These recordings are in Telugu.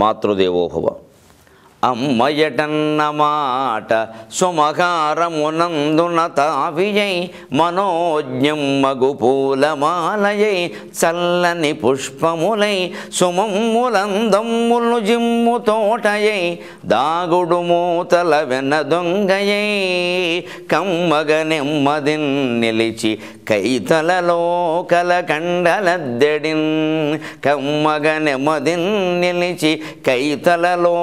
మాతృదేవోభవ. అమ్మయటన్న మాట సుమకారమునందున తావియై మనోజ్ఞం మగు పూలమాలయై చల్లని పుష్పములై సుమమ్ములందమ్ములు జిమ్ము తోటయై దాగుడు మూతల వెన దొంగయై కమ్మగ నెమ్మదిన్ నిలిచి కైతలలో కలకండలద్దెడిన్ కమ్మగ నెమ్మదిన్ నిలిచి కైతలలో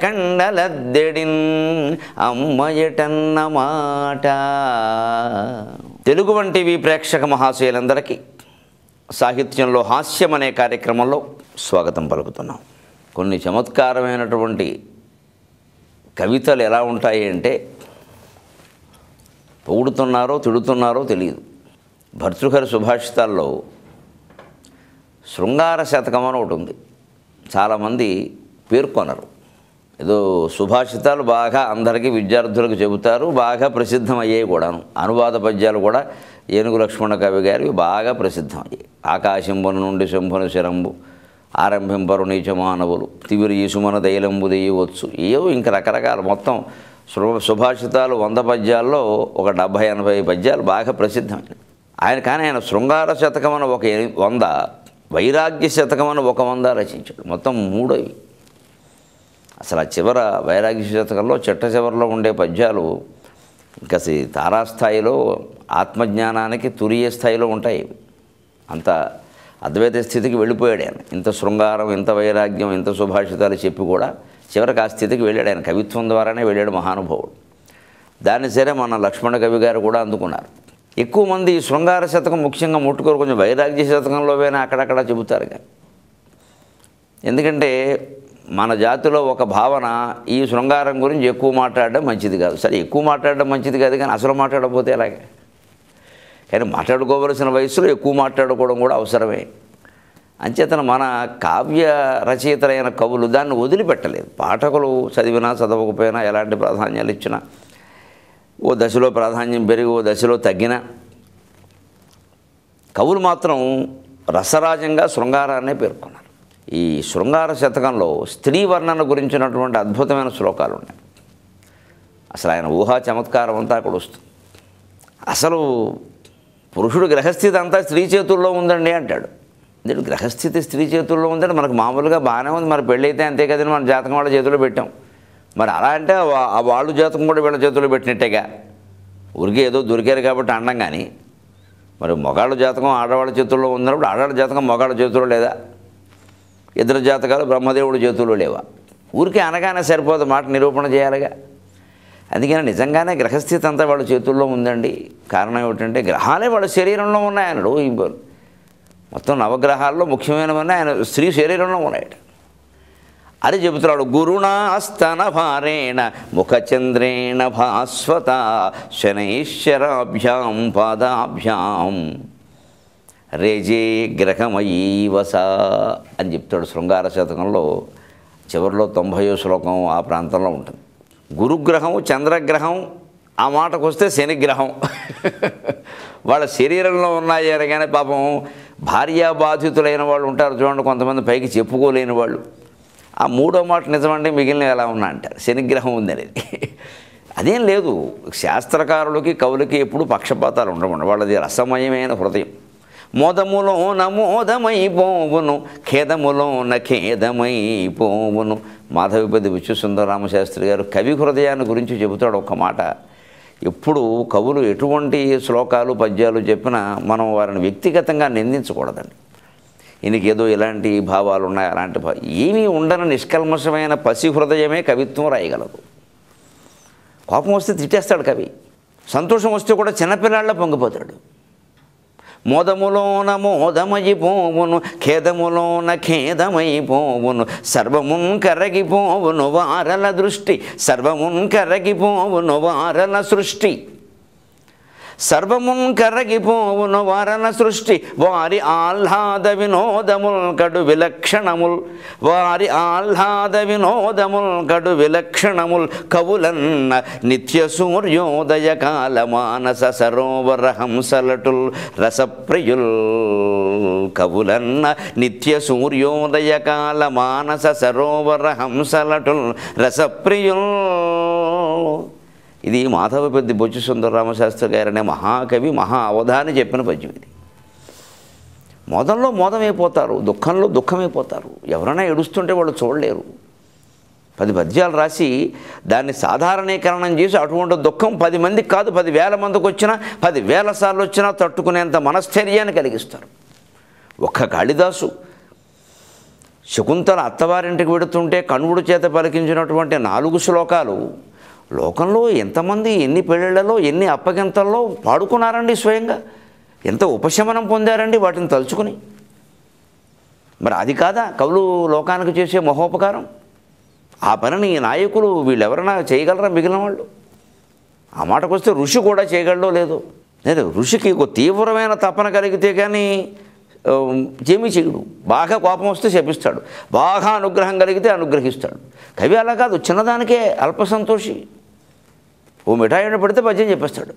కండలద్దెడిన్ అమ్మయటన్న మాట. తెలుగు వంటివి ప్రేక్షక మహాశయులందరికీ సాహిత్యంలో హాస్యం అనే కార్యక్రమంలో స్వాగతం పలుకుతున్నాం. కొన్ని చమత్కారమైనటువంటి కవితలు ఎలా ఉంటాయి అంటే పొగుడుతున్నారో తిడుతున్నారో తెలియదు. భర్తృహరి సుభాషితాల్లో శృంగార శతకం అని ఒకటి ఉంది. చాలామంది పేర్కొనరు. ఏదో సుభాషితాలు బాగా అందరికీ విద్యార్థులకు చెబుతారు, బాగా ప్రసిద్ధమయ్యాయి కూడాను. అనువాద పద్యాలు కూడా ఏనుగు లక్ష్మణ కవి గారివి బాగా ప్రసిద్ధమయ్యాయి. ఆకాశంబను నుండి శంభుని శరంబు ఆరంభింపరు నీచ మానవులు తివిరి ఈసుమన దైలంబు దెయ్యవచ్చు. ఏవో ఇంకా రకరకాల మొత్తం సుభాషితాలు 100 పద్యాల్లో ఒక 70-80 పద్యాలు బాగా ప్రసిద్ధమైనవి. కానీ ఆయన శృంగార శతకం అని ఒక 100, వైరాగ్య శతకం అని ఒక 100 రచించాడు. మొత్తం 3 ఇవి. అసలు ఆ చివర వైరాగ్య శతకంలో చిట్ట చివరిలో ఉండే పద్యాలు ఇంకా తారాస్థాయిలో ఆత్మజ్ఞానానికి తురియ స్థాయిలో ఉంటాయి. అంత అద్వైత స్థితికి వెళ్ళిపోయాడు ఆయన. ఇంత శృంగారం, ఇంత వైరాగ్యం, ఇంత సుభాషితాలు చెప్పి కూడా చివరికి ఆ స్థితికి వెళ్ళాడు ఆయన. కవిత్వం ద్వారానే వెళ్ళాడు మహానుభావుడు. దాన్ని సరే మన లక్ష్మణ కవి గారు కూడా అందుకున్నారు. ఎక్కువ మంది ఈ శృంగార శతకం ముఖ్యంగా ముట్టుకోరు, కొంచెం వైరాగ్య శతకంలోనే అక్కడక్కడ చెబుతారు. కానీ ఎందుకంటే మన జాతిలో ఒక భావన ఈ శృంగారం గురించి ఎక్కువ మాట్లాడడం మంచిది కాదు. సరే, ఎక్కువ మాట్లాడడం మంచిది కాదు, కానీ అసలు మాట్లాడకపోతే ఎలాగే? కానీ మాట్లాడుకోవలసిన వయసులో ఎక్కువ మాట్లాడుకోవడం కూడా అవసరమే. అంచేతన మన కావ్య రచయితలైన కవులు దాన్ని వదిలిపెట్టలేదు. పాఠకులు చదివినా చదవకపోయినా ఎలాంటి ప్రాధాన్యాలు ఇచ్చినా ఓ దశలో ప్రాధాన్యం పెరిగి ఓ దశలో తగ్గిన కవులు మాత్రం రసరాజంగా శృంగారాన్నే పేర్కొన్నారు. ఈ శృంగార శతకంలో స్త్రీ వర్ణన గురించినటువంటి అద్భుతమైన శ్లోకాలు ఉన్నాయి. అసలు ఆయన ఊహా చమత్కారం అంతా అక్కడ వస్తుంది. అసలు పురుషుడు గ్రహస్థితి అంతా స్త్రీ చేతుల్లో ఉందండి అంటాడు. అంటే గ్రహస్థితి స్త్రీ చేతుల్లో ఉందంటే మనకు మామూలుగా బాగానే ఉంది, మరి పెళ్ళైతే అంతే కదండి మన జాతకం వాళ్ళ చేతిలో పెట్టాం. మరి అలా అంటే ఆ వాళ్ళు జాతకం కూడా వీళ్ళ చేతుల్లో పెట్టినట్టేగా. ఊరికే ఏదో దొరికారు కాబట్టి అండం. కానీ మరి మగాళ్ళ జాతకం ఆడవాళ్ళ చేతుల్లో ఉన్నప్పుడు ఆడవాళ్ళ జాతకం మగాళ్ళ చేతుల్లో లేదా? ఇద్దరు జాతకాలు బ్రహ్మదేవుడి చేతుల్లో లేవా? ఊరికే అనగానే సరిపోదు, మాట నిరూపణ చేయాలిగా. అందుకని నిజంగానే గ్రహస్థితి అంతా వాళ్ళ చేతుల్లో ఉందండి. కారణం ఏమిటంటే గ్రహాలే వాళ్ళ శరీరంలో ఉన్నాయన్నాడు. ఈ మొత్తం నవగ్రహాల్లో ముఖ్యమైనవన్నీ ఆయన స్త్రీ శరీరంలో ఉన్నాయట. అది చెబుతున్నాడు. గురుణా స్తన భారేణ ముఖచంద్రేణ భాస్వత శనైశ్వరాభ్యాం పాదాభ్యాం రేజే గ్రహమయీవస అని చెప్తాడు. శృంగార శతకంలో చివరిలో 90వ శ్లోకం ఆ ప్రాంతంలో ఉంటుంది. గురుగ్రహం, చంద్రగ్రహం, ఆ మాటకు వస్తే శనిగ్రహం వాళ్ళ శరీరంలో ఉన్నాయి అనగానే పాపం భార్యాబాధితులైన వాళ్ళు ఉంటారు చూడండి, కొంతమంది పైకి చెప్పుకోలేని వాళ్ళు. ఆ 3వ మాట నిజమంటే మిగిలిన ఎలా ఉన్నా అంటారు, శనిగ్రహం ఉందనేది. అదేం లేదు, శాస్త్రకారులకి కవులకి ఎప్పుడు పక్షపాతాలు ఉండవు. వాళ్ళది రసమయమైన హృదయం. మోదములోన మోదమైపోవును, ఖేదములోన ఖేదమైపోవును. మాధవిపతి విశ్వసుందరరామశాస్త్రి గారు కవి హృదయాన్ని గురించి చెబుతాడు ఒక మాట. ఎప్పుడు కవులు ఎటువంటి శ్లోకాలు పద్యాలు చెప్పినా మనం వారిని వ్యక్తిగతంగా నిందించకూడదండి. ఈయనకి ఏదో ఇలాంటి భావాలు ఉన్నాయి, అలాంటి ఏమీ ఉండని నిష్కల్మషమైన పసి హృదయమే కవిత్వం రాయగలదు. కోపం వస్తే తిట్టేస్తాడు కవి, సంతోషం వస్తే కూడా చిన్నపిల్లాళ్ళ పొంగిపోతాడు. మోదములోన మోదమైపోవును, ఖేదములోన ఖేదమైపోవును, సర్వమున్ కరగిపోవును వారల దృష్టి, సర్వమున్ కరగిపోవును వారల సృష్టి, సర్వమున్ కరగిపోవును వారల సృష్టి. వారి ఆహ్లాద వినోదముల్ కడు విలక్షణముల్, వారి ఆహ్లాద వినోదముల్ కడు విలక్షణముల్. కవులన్న నిత్య సూర్యోదయ కాల మానస సరోవర హంసలటుల్ రసప్రియుల్ కవులన్న నిత్య సూర్యోదయకాల మానస సరోవర హంసలటుల్ రసప్రియుల్. ఇది మాధవపెద్ది బొచ్చు సుందరరామశాస్త్రి గారనే మహాకవి మహా అవధాని చెప్పిన పద్యం ఇది. మోదంలో మోదమైపోతారు, దుఃఖంలో దుఃఖమైపోతారు. ఎవరైనా ఏడుస్తుంటే వాళ్ళు చూడలేరు. 10 పద్యాలు రాసి దాన్ని సాధారణీకరణం చేసి అటువంటి దుఃఖం 10 మందికి కాదు 10,000 మందికి వచ్చినా 10,000 సార్లు వచ్చినా తట్టుకునేంత మనస్థైర్యాన్ని కలిగిస్తారు. ఒక్క కాళిదాసు శకుంతల అత్తవారింటికి వెడుతుంటే కణువుడు చేత పలికించినటువంటి 4 శ్లోకాలు లోకంలో ఎంతమంది ఎన్ని పెళ్ళిళ్ళలో ఎన్ని అప్పగింతల్లో పాడుకున్నారండి. స్వయంగా ఎంత ఉపశమనం పొందారండి వాటిని తలుచుకుని. మరి అది కాదా కవులు లోకానికి చేసే మహోపకారం? ఆ పనిని నాయకులు వీళ్ళెవరైనా చేయగలరా? మిగిలిన వాళ్ళు ఆ మాటకు వస్తే ఋషి కూడా చేయగలడో లేదో. లేదు, ఋషికి ఒక తీవ్రమైన తపన కలిగితే కానీ ఏమీ చేయడు. బాగా కోపం వస్తే శపిస్తాడు, బాగా అనుగ్రహం కలిగితే అనుగ్రహిస్తాడు. కవి అలా కాదు, చిన్నదానికే అల్ప సంతోషి. ఓ మిఠాయిని పెడితే పద్యం చెప్పేస్తాడు.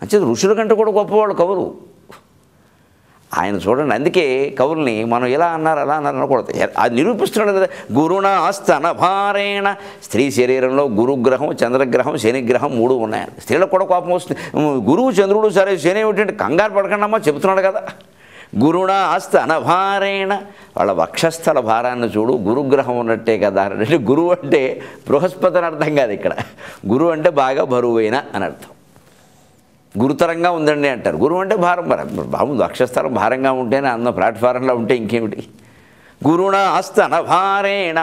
అంచేది ఋషుల కంటే కూడా గొప్పవాళ్ళు కవులు. ఆయన చూడండి, అందుకే కవుల్ని మనం ఇలా అన్నారు అలా అన్నారు అనకూడదు. అది నిరూపిస్తున్నాడు కదా. గురుణ స్తన భారేణ. స్త్రీ శరీరంలో గురుగ్రహం చంద్రగ్రహం శనిగ్రహం 3 ఉన్నాయి. స్త్రీలకు కూడా కోపం వస్తుంది. గురువు చంద్రుడు సరే, శని ఏమిటంటే కంగారు పడకండి అమ్మా చెబుతున్నాడు కదా. గురుణ స్తన భారేణ. వాళ్ళ వక్షస్థల భారాన్ని చూడు, గురుగ్రహం ఉన్నట్టే కదా. అంటే గురువు అంటే బృహస్పతి అని అర్థం కాదు ఇక్కడ. గురువు అంటే బాగా బరువైన అని అర్థం. గురుతరంగా ఉందండి అంటారు. గురువు అంటే భారం. బాగుంది, అక్షస్థలం భారంగా ఉంటేనే అన్న ప్లాట్ఫారంలో ఉంటే ఇంకేమిటి. గురుణ స్తన భారేణ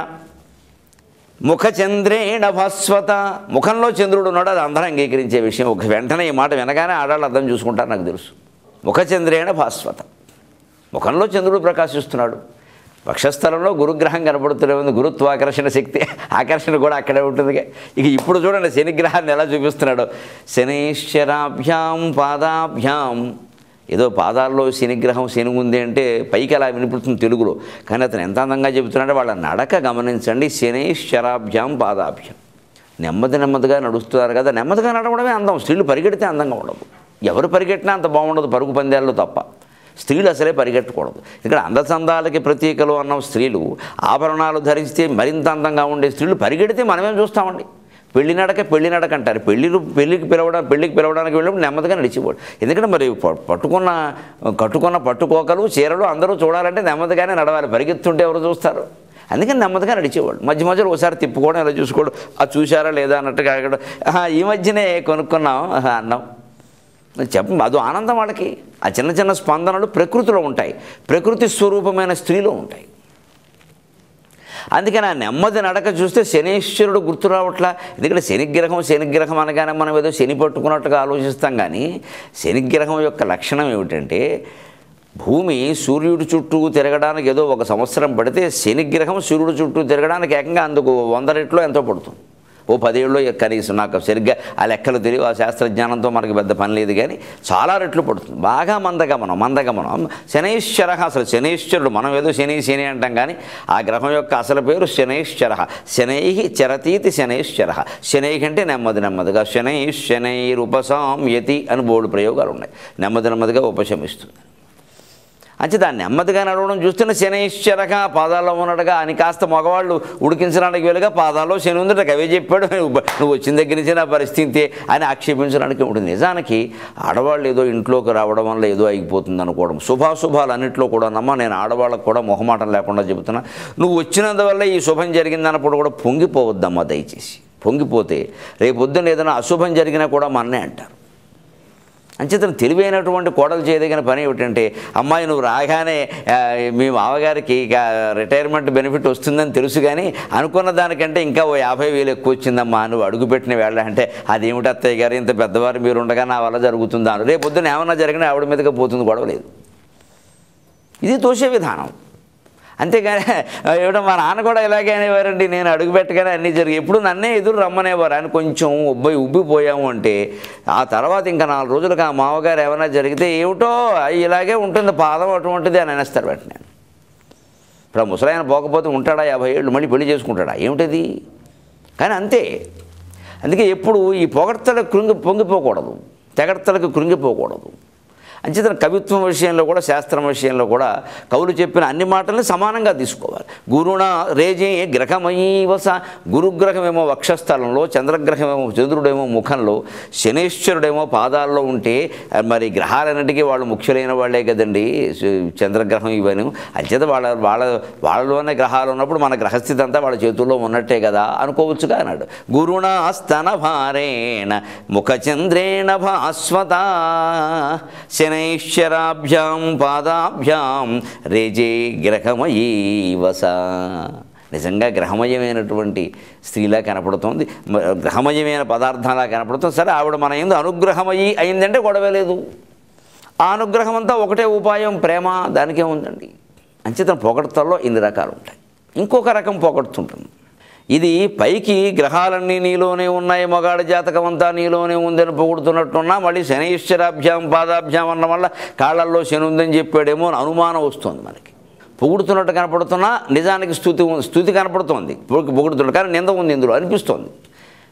ముఖచంద్రేణ భాస్వత. ముఖంలో చంద్రుడు ఉన్నాడు, అది అందరూ అంగీకరించే విషయం. ఒక వెంటనే ఈ మాట వినగానే ఆడాళ్ళు అర్థం చూసుకుంటారు, నాకు తెలుసు. ముఖచంద్రేణ భాస్వత, ముఖంలో చంద్రుడు ప్రకాశిస్తున్నాడు. వక్షస్థలంలో గురుగ్రహం కనపడుతూనే ఉంది. గురుత్వాకర్షణ శక్తి, ఆకర్షణ కూడా అక్కడే ఉంటుంది. ఇక ఇప్పుడు చూడండి శనిగ్రహాన్ని ఎలా చూపిస్తున్నాడు. శనైశ్చరాభ్యాం పాదాభ్యాం. ఏదో పాదాల్లో శనిగ్రహం శని ఉంది అంటే పైకి అలా వినిపిస్తుంది తెలుగులో, కానీ అతను ఎంత అందంగా చెబుతున్నాడో వాళ్ళ నడక గమనించండి. శనైశ్చరాభ్యాం పాదాభ్యాం. నెమ్మది నెమ్మదిగా నడుస్తున్నారు కదా. నెమ్మదిగా నడవడమే అందం. స్త్రీలు పరిగెడితే అందంగా ఉండదు. ఎవరు పరిగెట్టినా అంత బాగుండదు పరుగు పందాల్లో తప్ప. స్త్రీలు అసలే పరిగెట్టకూడదు. ఇక్కడ అందచందాలకి ప్రతీకలు అన్నాం. స్త్రీలు ఆభరణాలు ధరిస్తే మరింత అందంగా ఉండే స్త్రీలు పరిగెడితే మనమేం చూస్తామండి. పెళ్లి నడక అంటారు. పెళ్లికి పిలవడానికి వెళ్ళినప్పుడు నెమ్మదిగా నడిచిపోడు. ఎందుకంటే మరి కట్టుకున్న పట్టుకోకలు చీరలు అందరూ చూడాలంటే నెమ్మదిగానే నడవాలి. పరిగెత్తుంటే ఎవరు చూస్తారు? అందుకని నెమ్మదిగా నడిచేవాడు. మధ్యలో ఒకసారి తిప్పుకోవడం, ఎలా చూసుకోవడం, అది చూశారా లేదా అన్నట్టుగా అక్కడ ఈ మధ్యనే కొనుక్కున్నాం అన్నాం అదో ఆనందం వాళ్ళకి. ఆ చిన్న చిన్న స్పందనలు ప్రకృతిలో ఉంటాయి, ప్రకృతి స్వరూపమైన స్త్రీలో ఉంటాయి. అందుకని ఆ నెమ్మది నడక చూస్తే శనీశ్వరుడు గుర్తు రావట్లా. ఎందుకంటే శనిగ్రహం అనగానే మనం ఏదో శని పట్టుకున్నట్టుగా ఆలోచిస్తాం. కానీ శనిగ్రహం యొక్క లక్షణం ఏమిటంటే, భూమి సూర్యుడి చుట్టూ తిరగడానికి ఏదో 1 సంవత్సరం పడితే శనిగ్రహం సూర్యుడి చుట్టూ తిరగడానికి ఏకంగా అందుకు 100 రెట్లు ఎంతో పడుతుంది. ఓ 10 ఏళ్ళు కనీసం. నాకు సరిగ్గా ఆ లెక్కలు తెలియదు, ఆ శాస్త్రజ్ఞానంతో మనకి పెద్ద పని లేదు. కానీ చాలా రెట్లు పడుతుంది. బాగా మందగమనం. శనైశ్వర. అసలు శనైశ్వరుడు, మనం ఏదో శని అంటాం కానీ ఆ గ్రహం యొక్క అసలు పేరు శనైశ్వర. శనై చరతీతి శనైశ్వర. శనై అంటే నెమ్మదిగా. శనైరుపసామ్యతి అని బోర్డు ప్రయోగాలు ఉన్నాయి. నెమ్మదిగా ఉపశమిస్తుంది. అంటే దాన్ని నెమ్మదిగా నడవడం చూస్తున్న శనైశ్వరగా పాదాల్లో ఉన్నట్టుగా అని కాస్త మగవాళ్ళు ఉడికించడానికి వీలుగా పాదాల్లో శని ఉందట. కవే చెప్పాడు, నువ్వు వచ్చిన దగ్గర నుంచి నా పరిస్థితి అని ఆక్షేపించడానికి ఉంటుంది. నిజానికి ఆడవాళ్ళు ఏదో ఇంట్లోకి రావడం వల్ల ఏదో అయిపోతుంది అనుకోవడం. శుభాశుభాలు అన్నింటిలో కూడా నేను ఆడవాళ్ళకు కూడా మొహమాటం లేకుండా చెబుతున్నా, నువ్వు వచ్చినందువల్ల ఈ శుభం జరిగిందన్నప్పుడు కూడా పొంగిపోవద్దమ్మా దయచేసి. పొంగిపోతే రేపొద్దున ఏదైనా అశుభం జరిగినా కూడా మన్నే అంటారు. అంచేతను తెలివైనటువంటి కోడలు చేయదగిన పని ఏమిటంటే, అమ్మాయి నువ్వు రాగానే మీ మామగారికి రిటైర్మెంట్ బెనిఫిట్ వస్తుందని తెలుసు, కానీ అనుకున్న దానికంటే ఇంకా ఓ 50,000 ఎక్కువ వచ్చిందమ్మా నువ్వు అడుగుపెట్టిన వేళ అంటే, అదేమిటి అత్తయ్య గారు ఇంత పెద్దవారు మీరు ఉండగా నా వల్ల జరుగుతుందా? రేపు పొద్దున ఏమన్నా జరిగినా ఆవిడ మీదగా పోతుంది, గొడవలేదు. ఇది తోసే విధానం. అంతేగాని ఏమిటో మా నాన్న కూడా ఇలాగే అనేవారండి. నేను అడుగు పెట్టగానే అన్నీ జరిగి ఎప్పుడు నన్నే ఎదురు రమ్మనేవారు. ఆయన కొంచెం ఉబ్బిపోయాము అంటే ఆ తర్వాత ఇంకా 4 రోజులకు ఆ మామగారు ఏమైనా జరిగితే ఏమిటో ఇలాగే ఉంటుంది పాదం అటువంటిది అని అనేస్తారు వెంటనే. ఇప్పుడు ఆ ముసలాయన పోకపోతే ఉంటాడా 50 ఏళ్ళు, మళ్ళీ పెళ్లి చేసుకుంటాడా, ఏమిటది? కానీ అంతే. అందుకే ఎప్పుడు ఈ పొగడ్తలకు పొంగిపోకూడదు, తెగడ్తలకు కృంగిపోకూడదు. అంచేతన కవిత్వం విషయంలో కూడా శాస్త్రం విషయంలో కూడా కవులు చెప్పిన అన్ని మాటల్ని సమానంగా తీసుకోవాలి. గురుణ రేజే గ్రహమయీవస, గురుగ్రహమేమో వక్షస్థలంలో, చంద్రగ్రహమేమో చంద్రుడేమో ముఖంలో, శనేశ్వరుడేమో పాదాల్లో ఉంటే మరి గ్రహాలన్నిటికీ వాళ్ళు ముఖ్యులైన వాళ్ళే కదండి చంద్రగ్రహం ఇవన్నీ. అంచేత వాళ్ళలోనే గ్రహాలు ఉన్నప్పుడు మన గ్రహస్థితి అంతా వాళ్ళ చేతుల్లో ఉన్నట్టే కదా అనుకోవచ్చుగా అన్నాడు. గురుణ స్తన భారేణ ముఖచంద్రేణ భాస్వత శనైశ్వరాభ్యాం పాదాభ్యాం రేజే గ్రహమయీవస. నిజంగా గ్రహమయమైనటువంటి స్త్రీలా కనపడుతోంది, గ్రహమయమైన పదార్థంలా కనపడుతుంది. సరే ఆవిడ మన యందు అనుగ్రహమయ్యి అయిందంటే గొడవ లేదు. ఆ అనుగ్రహం అంతా ఒకటే ఉపాయం, ప్రేమ, దానికే ఉందండి. అంచేతన పొగడ్తల్లో ఇన్ని రకాలు ఉంటాయి. ఇంకొక రకం పొగడుతుంటుంది. ఇది పైకి గ్రహాలన్నీ నీలోనే ఉన్నాయి, మగాడి జాతకం అంతా నీలోనే ఉందని పొగుడుతున్నట్టున్నా మళ్ళీ శనైశ్వరాభ్యాం పాదాభ్యాం అన్న వల్ల కాళ్ళల్లో శని ఉందని చెప్పాడేమో అని అనుమానం వస్తుంది మనకి. పొగుడుతున్నట్టు కనపడుతున్నా నిజానికి స్థుతి కనపడుతోంది, పొగుడుతున్నట్టు కానీ నింద ఉంది ఇందులో అనిపిస్తోంది.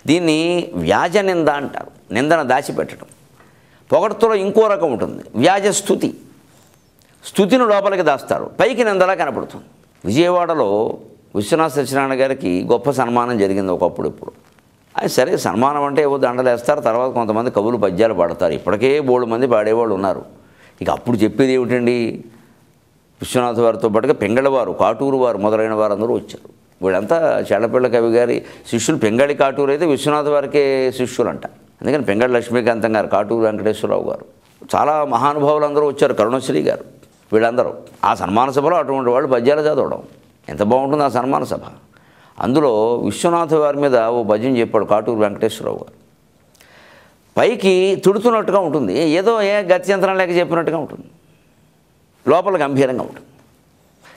దీన్ని వ్యాజ నింద అంటారు, నిందను దాచిపెట్టడం. పొగడ్తలో ఇంకో రకం ఉంటుంది, వ్యాజ స్థుతి. స్థుతిని లోపలికి దాస్తారు, పైకి నిందలా కనపడుతుంది. విజయవాడలో విశ్వనాథ సత్యనారాయణ గారికి గొప్ప సన్మానం జరిగింది ఒకప్పుడు. ఇప్పుడు అది సరే, సన్మానం అంటే ఏవో దండలు వేస్తారు, తర్వాత కొంతమంది కవులు పద్యాలు పాడతారు. ఇప్పటికే బోల్డు మంది పాడేవాళ్ళు ఉన్నారు. ఇక అప్పుడు చెప్పేది ఏమిటండి, విశ్వనాథ వారితో పాటుగా పెంగళవారు, కాటూరు వారు మొదలైన వారు అందరూ వచ్చారు. వీళ్ళంతా చెళ్లపిళ్ళ కవి గారి శిష్యులు. పెంగళి కాటూరు అయితే విశ్వనాథ వారికే శిష్యులు అంట. అందుకని పెంగళి లక్ష్మీకాంతం గారు, కాటూరు వెంకటేశ్వరరావు గారు, చాలా మహానుభావులు అందరూ వచ్చారు, కరుణశ్రీ గారు, వీళ్ళందరూ. ఆ సన్మాన సభలో అటువంటి వాళ్ళు పద్యాలు చదవడం ఎంత బాగుంటుంది ఆ సన్మాన సభ. అందులో విశ్వనాథ వారి మీద ఓ భజన చెప్పాడు కాటూరు వెంకటేశ్వరరావు గారు. పైకి తుడుతున్నట్టుగా ఉంటుంది, ఏదో గత్యంతరం లేక చెప్పినట్టుగా ఉంటుంది, లోపల గంభీరంగా ఉంటుంది.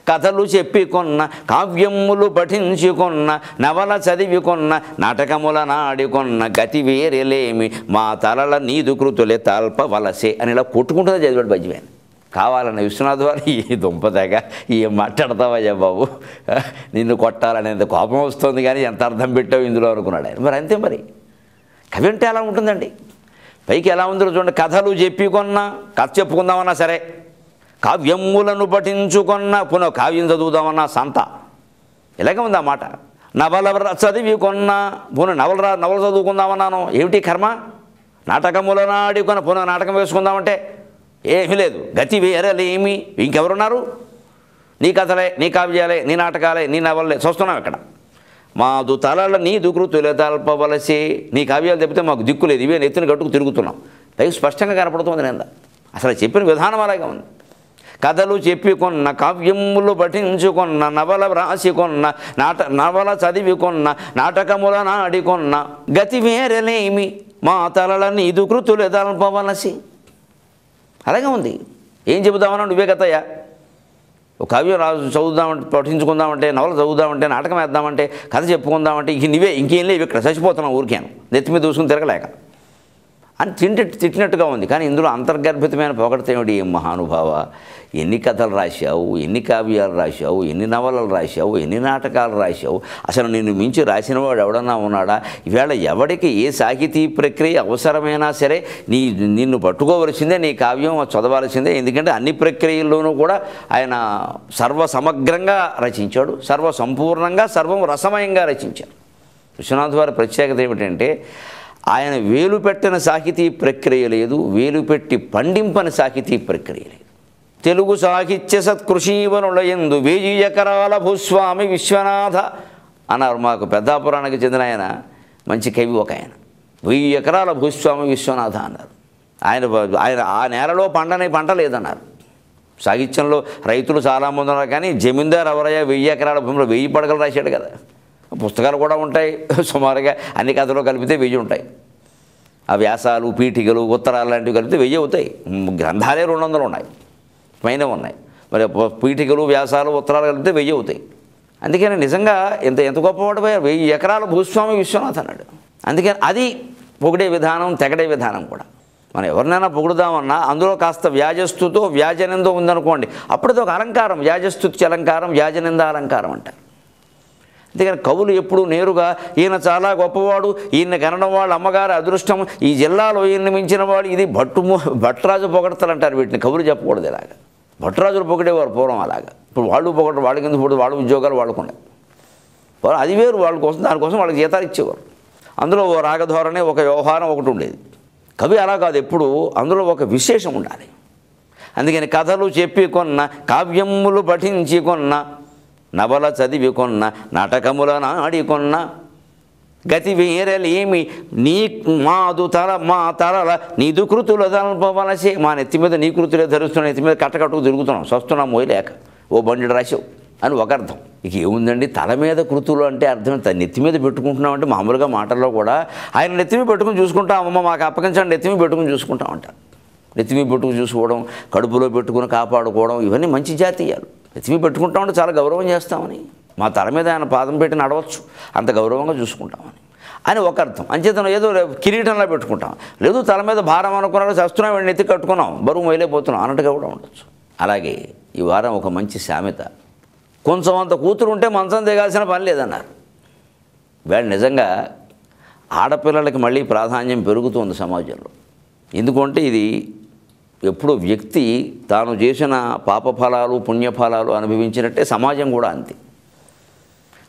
కథలు చెప్పి కొన్న, కావ్యములు పఠించుకొన్న, నవల చదివి కొన్న, నాటకముల నాడికొన్న, గతి వేరేలేమి మా తలల నీదు కృతులే తల్పవలసే అని ఇలా కొట్టుకుంటుందో చదివాడు భజ్యమే. కావాలన్న విశ్వనాథ్ వారు ఈ దుంపదాగా ఏం మాట్లాడతావయ్యా బాబు, నిన్ను కొట్టాలనేంత కోపం వస్తుంది కానీ ఎంత అర్థం పెట్టావు ఇందులో అనుకున్నాడు ఆయన. మరి అంతే, మరి కవి అంటే అలా ఉంటుందండి. పైకి ఎలా ఉందో చూడండి, కథలు చెప్పుకున్నా, కథ చెప్పుకుందామన్నా సరే, కావ్యములను పఠించుకున్న, పునః కావ్యం చదువుదామన్నా సంత, ఇలాగే ఉంది ఆ మాట. నవల చదివి కొన్న, పునః నవల చదువుకుందామన్నాను, ఏమిటి కర్మ. నాటకములను ఆడుకున్న, పునః నాటకం వేసుకుందామంటే ఏమీ లేదు. గతి వేరలేమి, ఇంకెవరున్నారు, నీ కథలే, నీ కావ్యాలే, నీ నాటకాలే, నీ నవలలే చూస్తున్నాం ఇక్కడ. మాదు తలల నీ దుకృతులే తల్పవలసే, నీ కావ్యాలు చెప్తే మాకు దిక్కులేదు, ఇవే నెత్తిని కట్టుకు తిరుగుతున్నాం. పైకి స్పష్టంగా కనపడుతుంది నింద. అసలు చెప్పిన విధానం అలాగే ఉంది. కథలు చెప్పికొన్న, కావ్యములు పఠించుకొన్న, నవల వ్రాసికొన్న, నవల చదివికొన్న, నాటకముల నాడికొన్న, గతి వేరలేమి మా తలల నీ దుకృతులే తల్పవలసి. అలాగే ఉంది. ఏం చెబుదామన్నా నువ్వే కథయ్యా. ఒక కావ్యం చదువుదామంటే, పఠించుకుందామంటే, నవల చదువుదామంటే, నాటకం వేద్దామంటే, కథ చెప్పుకుందామంటే నువ్వే ఇంకేం లేవు, ఇక్కడ చచ్చిపోతున్నావు ఊరికేను, నెత్తి మీద దూసుకుని తిరగలేక అని తిట్టినట్టుగా ఉంది. కానీ ఇందులో అంతర్గర్భితమైన పొగడత ఏమిటి, మహానుభావ, ఎన్ని కథలు రాశావు, ఎన్ని కావ్యాలు రాశావు, ఎన్ని నవలలు రాశావు, ఎన్ని నాటకాలు రాశావు, అసలు నిన్ను మించి రాసినవాడు ఎవడన్నా ఉన్నాడా? ఈవేళ ఎవడికి ఏ సాహితీ ప్రక్రియ అవసరమైనా సరే నిన్ను పట్టుకోవలసిందే, నీ కావ్యం చదవాల్సిందే. ఎందుకంటే అన్ని ప్రక్రియల్లోనూ కూడా ఆయన సర్వసమగ్రంగా రచించాడు, సర్వసంపూర్ణంగా, సర్వం రసమయంగా రచించాడు. విశ్వనాథ్ వారి ప్రత్యేకత ఏమిటంటే ఆయన వేలు పెట్టిన సాహితీ ప్రక్రియ లేదు, వేలు పెట్టి పండింపని సాహితీ ప్రక్రియ లేదు. తెలుగు సాహిత్య సత్కృషీవనుల యందు 1000 ఎకరాల భూస్వామి విశ్వనాథ అన్నారు. మాకు పెద్దాపురానికి చెందిన ఆయన మంచి కవి ఒక ఆయన. 1000 ఎకరాల భూస్వామి విశ్వనాథ అన్నారు. ఆయన ఆ నేలలో పంట లేదన్నారు. సాహిత్యంలో రైతులు చాలామంది ఉన్నారు, కానీ జమీందారు ఎవరయ్యా 1000 ఎకరాల భూమిలో 1000 పడగలు రాశాడు కదా. పుస్తకాలు కూడా ఉంటాయి, సుమారుగా అన్ని కథలు కలిపితే 1000 ఉంటాయి. ఆ వ్యాసాలు, పీఠికలు, ఉత్తరాలు లాంటివి కలిపితే 1000 అవుతాయి. గ్రంథాలే 200 ఉన్నాయి, పైన ఉన్నాయి. మరి పీఠికలు, వ్యాసాలు, ఉత్తరాలు కలిపితే 1000 అవుతాయి. అందుకని నిజంగా ఎంత గొప్పవాడు, 1000 ఎకరాల భూస్వామి విశ్వనాథ్ అన్నాడు. అందుకని అది పొగిడే విధానం, తెగడే విధానం కూడా. మనం ఎవరినైనా పొగుడుదామన్నా అందులో కాస్త వ్యాజస్తుతో వ్యాజనిందో ఉందనుకోండి, అప్పుడది ఒక అలంకారం, వ్యాజస్తుతి అలంకారం, వ్యాజనింద అలంకారం అంటారు. అందుకని కవులు ఎప్పుడు నేరుగా ఈయన చాలా గొప్పవాడు, ఈయన కనడం వాళ్ళ అమ్మగారి అదృష్టం, ఈ జిల్లాలో ఈయన్ని మించిన వాడు, ఇది భట్టరాజు పొగడతలు అంటారు వీటిని. కవులు చెప్పకూడదు ఇలాగా. భట్టరాజులు పొగిడేవారు పూర్వం అలాగా. ఇప్పుడు వాళ్ళు పొగడరు, వాళ్ళకి ఎందుకు పొగడు, వాళ్ళ ఉద్యోగాలు వాళ్ళకున్నాయి. అది వేరు, వాళ్ళ కోసం దానికోసం వాళ్ళకి జీతాలు ఇచ్చేవారు. అందులో ఓ రాగధోరణి, ఒక వ్యవహారం ఒకటి ఉండేది. కవి అలా కాదు, ఎప్పుడు అందులో ఒక విశేషం ఉండాలి. అందుకని కథలు చెప్పి కొన్న, కావ్యములు పఠించి కొన్న, నవల చదివి కొన్న, నాటకముల నాడి కొన్న, గతి వేరలేమి నీ మాదు తల మా తలల నీదు కృతుల దల్పవలసే. మా నెత్తి మీద నీ కృతులే ధరిస్తున్నాం, నెత్తి మీద కట్టకట్టుకు తిరుగుతున్నాం, సస్తున్నాం మోయలేక, ఓ బండి రాసావు అని ఒక అర్థం. ఇక ఏముందండి, తల మీద కృతులు అంటే అర్థం నెత్తి మీద పెట్టుకుంటున్నాం అంటే మామూలుగా మాటల్లో కూడా ఆయన నెత్తి మీద పెట్టుకుని చూసుకుంటాం, అమ్మ మాకు అప్పగించండి నెత్తి మీద పెట్టుకుని చూసుకుంటాం అంటారు. నెత్తి మీద పెట్టుకుని చూసుకోవడం, కడుపులో పెట్టుకుని కాపాడుకోవడం, ఇవన్నీ మంచి జాతీయాలు. నెత్తి మీద పెట్టుకుంటామంటే చాలా గౌరవం చేస్తామని, మా తల మీద ఆయన పాదం పెట్టి నడవచ్చు, అంత గౌరవంగా చూసుకుంటామని అని ఒక అర్థం. అంచేతను ఏదో కిరీటంలో పెట్టుకుంటాం, లేదు తల మీద భారం అనుకున్నాడు, చస్తున్నాం వీడిని ఎత్తి కట్టుకున్నాం, బరువు మొయలేకపోతున్నాం అన్నట్టుగా కూడా ఉండొచ్చు. అలాగే ఈ వారం ఒక మంచి సామెత, కొంచెం అంత కూతురు ఉంటే మంచం దిగాల్సిన పని లేదన్నారు. వీళ్ళు నిజంగా ఆడపిల్లలకి మళ్ళీ ప్రాధాన్యం పెరుగుతుంది సమాజంలో. ఎందుకంటే ఇది ఎప్పుడు వ్యక్తి తాను చేసిన పాపఫలాలు పుణ్యఫలాలు అనుభవించినట్టే సమాజం కూడా అంతే.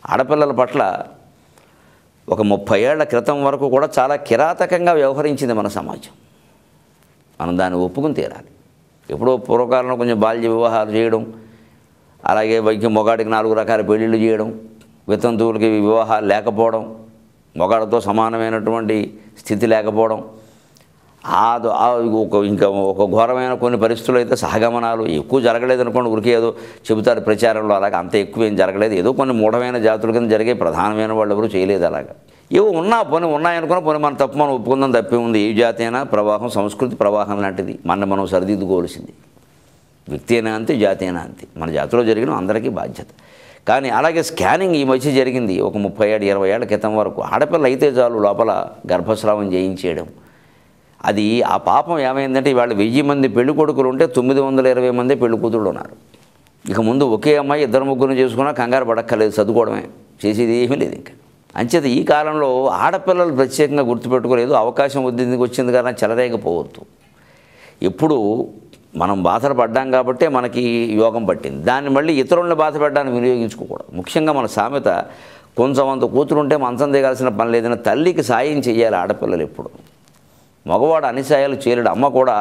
ఆడపిల్లల పట్ల ఒక 30 ఏళ్ల క్రితం వరకు కూడా చాలా కిరాతకంగా వ్యవహరించింది మన సమాజం. మనం దాన్ని ఒప్పుకుని తీరాలి. ఎప్పుడో పూర్వకాలంలో కొంచెం బాల్య వివాహాలు చేయడం, అలాగే మొగాడికి 4 రకాల పెళ్ళిళ్ళు చేయడం, వితంతువులకి వివాహాలు లేకపోవడం, మొగాడితో సమానమైనటువంటి స్థితి లేకపోవడం, ఇంకా ఒక ఘోరమైన కొన్ని పరిస్థితులు అయితే సహగమనాలు ఎక్కువ జరగలేదు అనుకోండి, ఉరికి ఏదో చెబుతారు ప్రచారంలో, అలాగే అంత ఎక్కువ ఏం జరగలేదు. ఏదో కొన్ని మూఢమైన జాతుల కింద జరిగే, ప్రధానమైన వాళ్ళు ఎవరు చేయలేదు అలాగా. ఏవో ఉన్నాయనుకున్న పోనీ మన తప్పు మనం ఒప్పుకుందాం, తప్పే ఉంది. ఏ జాతి అయినా ప్రవాహం, సంస్కృతి ప్రవాహం లాంటిది, మనం సరిదిద్దుకోవాల్సింది. వ్యక్తి అయినా అంతే, జాతి అయినా అంతే. మన జాతిలో జరిగిన అందరికీ బాధ్యత. కానీ అలాగే స్కానింగ్ ఈ మధ్య జరిగింది. ఒక 30-20 ఏళ్ల క్రితం వరకు ఆడపిల్ల అయితే చాలు లోపల గర్భస్రావం చేయించేయడం. అది ఆ పాపం ఏమైందంటే ఇవాళ 1000 మంది పెళ్లి కొడుకులు ఉంటే 920 మంది పెళ్లి కూతుళ్ళు ఉన్నారు. ఇక ముందు ఒకే అమ్మాయి 2-3 చేసుకున్నా కంగారు పడక్కర్లేదు, చదువుకోవడమే, చేసేది ఏమీ లేదు ఇంకా. అంచేత ఈ కాలంలో ఆడపిల్లలు ప్రత్యేకంగా గుర్తుపెట్టుకోలేదు, అవకాశం వచ్చింది కానీ చెలరేకపోవద్దు. ఎప్పుడు మనం బాధలు పడ్డాం కాబట్టే మనకి యోగం పట్టింది, దాన్ని మళ్ళీ ఇతరులను బాధపడడానికి వినియోగించుకోకూడదు. ముఖ్యంగా మన సామెత, కొంచెం అంత కూతురుంటే మంచం దిగాల్సిన పని లేదని తల్లికి సాయం చేయాలి ఆడపిల్లలు ఎప్పుడు. మగవాడు అన్ని సాయాలు చేయలేడు. అమ్మ కూడా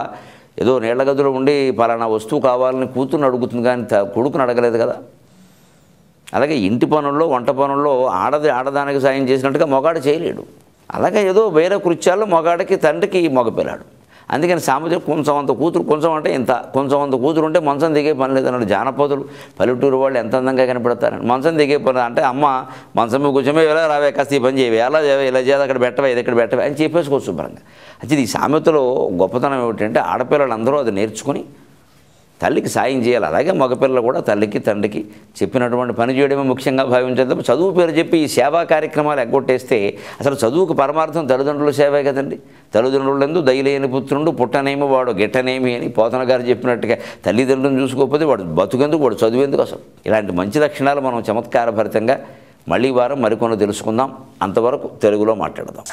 ఏదో నీళ్ల గదిలో ఉండి పలానా వస్తువు కావాలని కూతురుని అడుగుతుంది కానీ కొడుకుని అడగలేదు కదా. అలాగే ఇంటి పనుల్లో, వంట పనుల్లో ఆడదానికి సాయం చేసినట్టుగా మగాడు చేయలేడు. అలాగే ఏదో వేరే కృత్యాల్లో మగాడికి తండ్రికి మగపిల్లాడు. అందుకని సామెత కొంచెం అంత కూతురు, కొంచెం అంటే ఇంత, కొంచెం అంత కూతురు ఉంటే మంచం దిగే పని లేదన్నాడు. జానపదులు పల్లెటూరు వాళ్ళు ఎంత అందంగా కనపడతారని. మంచం దిగే పని అంటే అమ్మ మంచం మీద కూర్చోమే, ఇలా రావే, కాస్త ఈ పని చేయవే, ఎలా చేయవే, ఇలా చేయాలి, అక్కడ పెట్టవే, ఇది ఇక్కడ పెట్టవే అని చెప్పేసుకోవచ్చు శుభ్రంగా. అయితే ఈ సామెతలో గొప్పతనం ఏమిటంటే ఆడపిల్లలందరూ అది నేర్చుకుని తల్లికి సాయం చేయాలి. అలాగే మగపిల్లలు కూడా తల్లికి తండ్రికి చెప్పినటువంటి పని చేయడమే ముఖ్యంగా భావించాలి. చదువు పేరు చెప్పి ఈ సేవా కార్యక్రమాలు ఎగ్గొట్టేస్తే అసలు చదువుకు పరమార్థం తల్లిదండ్రుల సేవే కదండి. తల్లిదండ్రులందు దయలేని పుత్రుడు పుట్టనేమి వాడు గిట్టనేమి అని పోతన గారు చెప్పినట్టుగా తల్లిదండ్రులను చూసుకోకపోతే వాడు బతుకెందుకు, వాడు చదువెందుకు అసలు. ఇలాంటి మంచి లక్షణాలు మనం చమత్కారభరితంగా మళ్ళీ వారం మరికొన్ని తెలుసుకుందాం. అంతవరకు తెలుగులో మాట్లాడదాం.